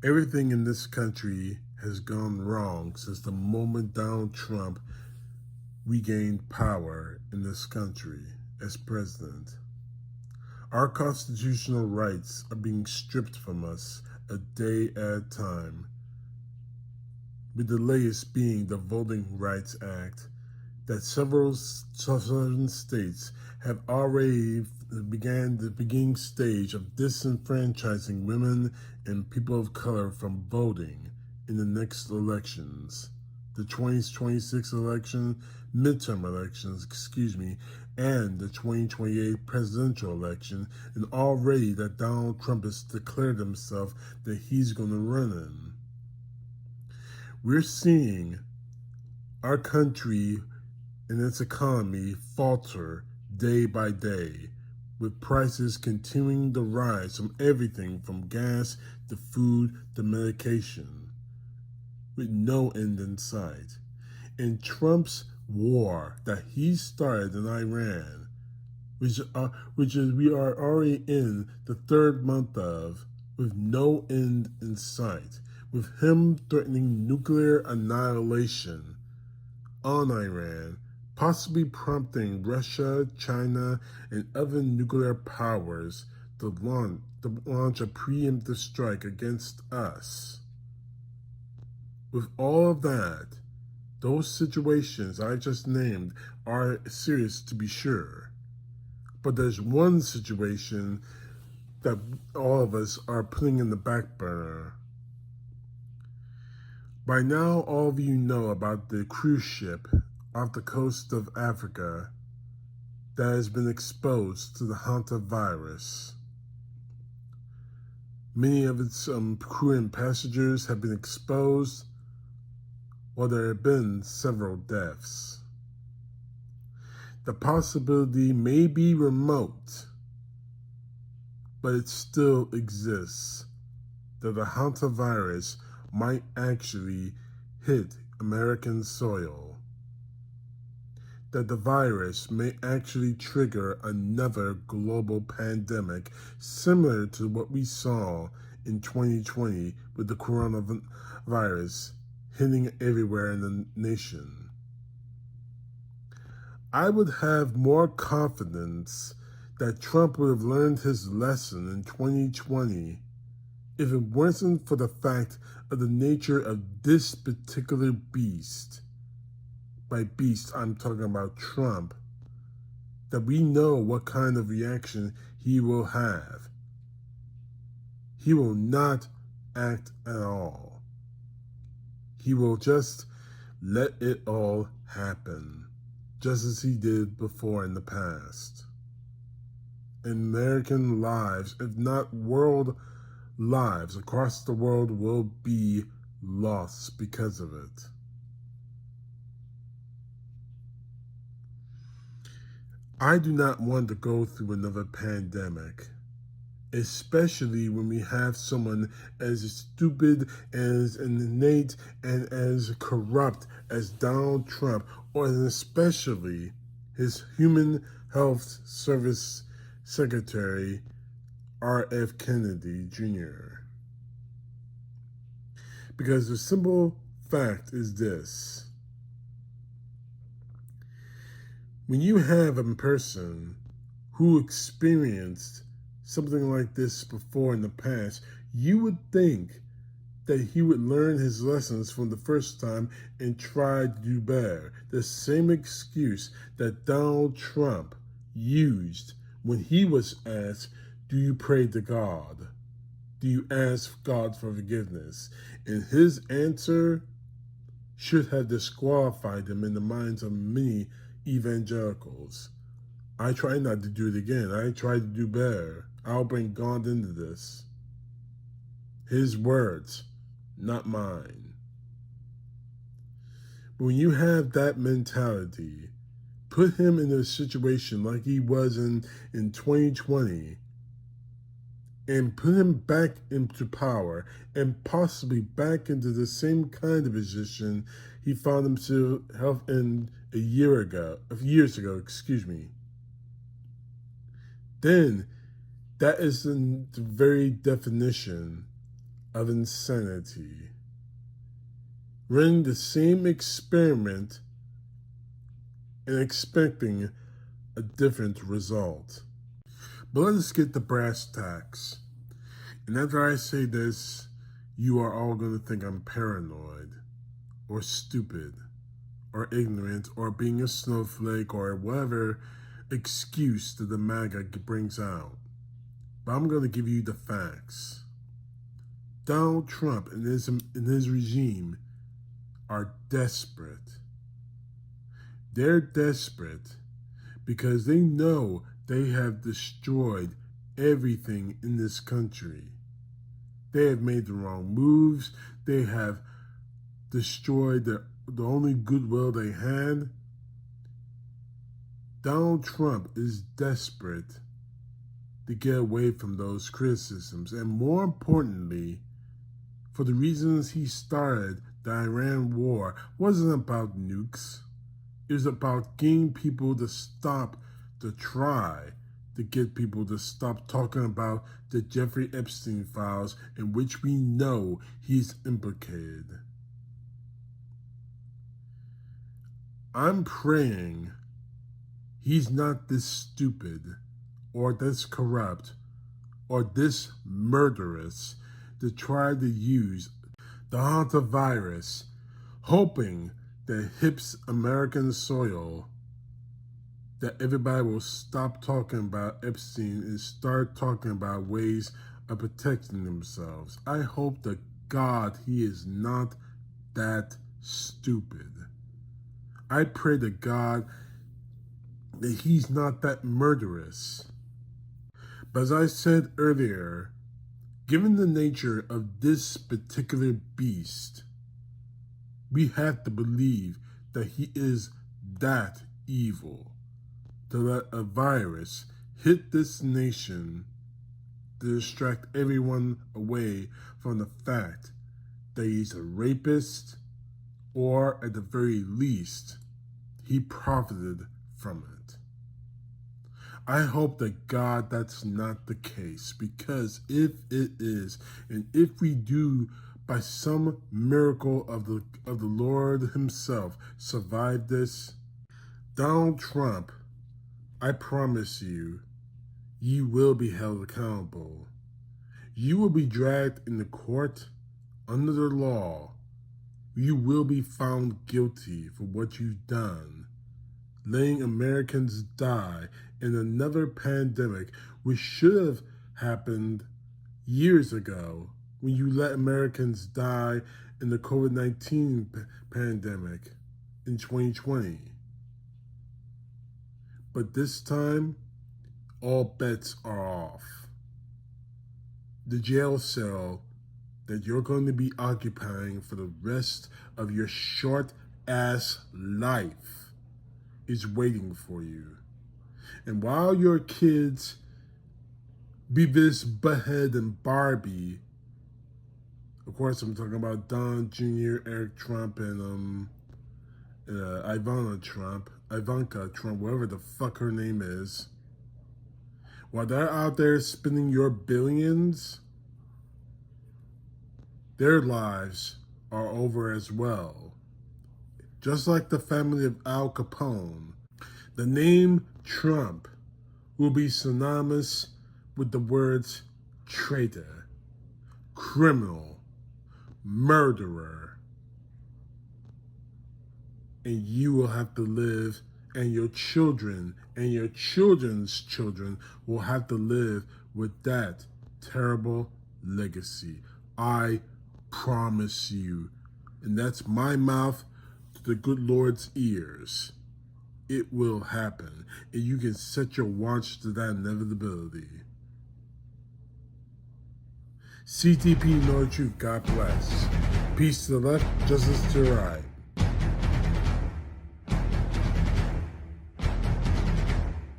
Everything in this country has gone wrong since the moment Donald Trump regained power in this country as president. Our constitutional rights are being stripped from us a day at a time, with the latest being the Voting Rights Act that several southern states have already began the beginning stage of disenfranchising women and people of color from voting in the next elections, the 2026 election, midterm elections, and the 2028 presidential election, and already that Donald Trump has declared himself that he's going to run in. We're seeing our country and its economy falter day by day, with prices continuing to rise from everything from gas to food to medication, with no end in sight. And Trump's war that he started in Iran, which we are already in the third month of, with no end in sight, with him threatening nuclear annihilation on Iran, possibly prompting Russia, China, and other nuclear powers to launch a preemptive strike against us. With all of that, those situations I just named are serious to be sure. But there's one situation that all of us are putting in the back burner. By now, all of you know about the cruise ship off the coast of Africa that has been exposed to the hantavirus. Many of its crew and passengers have been exposed, while there have been several deaths. The possibility may be remote, but it still exists that the hantavirus might actually hit American soil, that the virus may actually trigger another global pandemic similar to what we saw in 2020 with the coronavirus hitting everywhere in the nation. I would have more confidence that Trump would have learned his lesson in 2020 if it wasn't for the fact of the nature of this particular beast. By beast, I'm talking about Trump, that we know what kind of reaction he will have. He will not act at all. He will just let it all happen, just as he did before in the past. American lives, if not world lives across the world, will be lost because of it. I do not want to go through another pandemic, especially when we have someone as stupid, as innate, and as corrupt as Donald Trump, or especially his Human Health Service Secretary, R.F. Kennedy Jr. Because the simple fact is this: when you have a person who experienced something like this before in the past, you would think that he would learn his lessons from the first time and try to do better. The same excuse that Donald Trump used when he was asked, do you pray to God? Do you ask God for forgiveness? And his answer should have disqualified him in the minds of many evangelicals. I try not to do it again. I try to do better. I'll bring God into this. His words, not mine. But when you have that mentality, put him in a situation like he was in 2020, and put him back into power and possibly back into the same kind of position he found himself in years ago, then that is the very definition of insanity, running the same experiment and expecting a different result. But let us get to brass tacks. And after I say this, you are all going to think I'm paranoid, or stupid, or ignorant, or being a snowflake, or whatever excuse that the MAGA brings out. But I'm going to give you the facts. Donald Trump and his regime are desperate. They're desperate because they know they have destroyed everything in this country. They have made the wrong moves. They have destroyed the only goodwill they had. Donald Trump is desperate to get away from those criticisms, and more importantly, for the reasons he started the Iran war wasn't about nukes. It was about getting people to stop, to try to get people to stop talking about the Jeffrey Epstein files in which we know he's implicated. I'm praying he's not this stupid or this corrupt or this murderous to try to use the hantavirus, hoping that hits American soil, that everybody will stop talking about Epstein and start talking about ways of protecting themselves. I hope to God he is not that stupid. I pray to God that he's not that murderous. But as I said earlier, given the nature of this particular beast, we have to believe that he is that evil to let a virus hit this nation to distract everyone away from the fact that he's a rapist, or at the very least, he profited from it. I hope that God that's not the case, because if it is, and if we do by some miracle of the Lord himself survive this, Donald Trump, I promise you, you will be held accountable. You will be dragged in the court under the law. You will be found guilty for what you've done, letting Americans die in another pandemic, which should have happened years ago, when you let Americans die in the COVID-19 pandemic in 2020. But this time, all bets are off. The jail cell that you're going to be occupying for the rest of your short-ass life is waiting for you. And while your kids, Beavis, Butthead, and Barbie, of course I'm talking about Don Jr., Eric Trump, and Ivanka Trump, whatever the fuck her name is, while they're out there spending your billions, their lives are over as well. Just like the family of Al Capone, the name Trump will be synonymous with the words traitor, criminal, murderer. And you will have to live, and your children and your children's children will have to live with that terrible legacy. I promise you. And that's my mouth to the good Lord's ears. It will happen. And you can set your watch to that inevitability. CTP, know the truth. God bless. Peace to the left, justice to the right.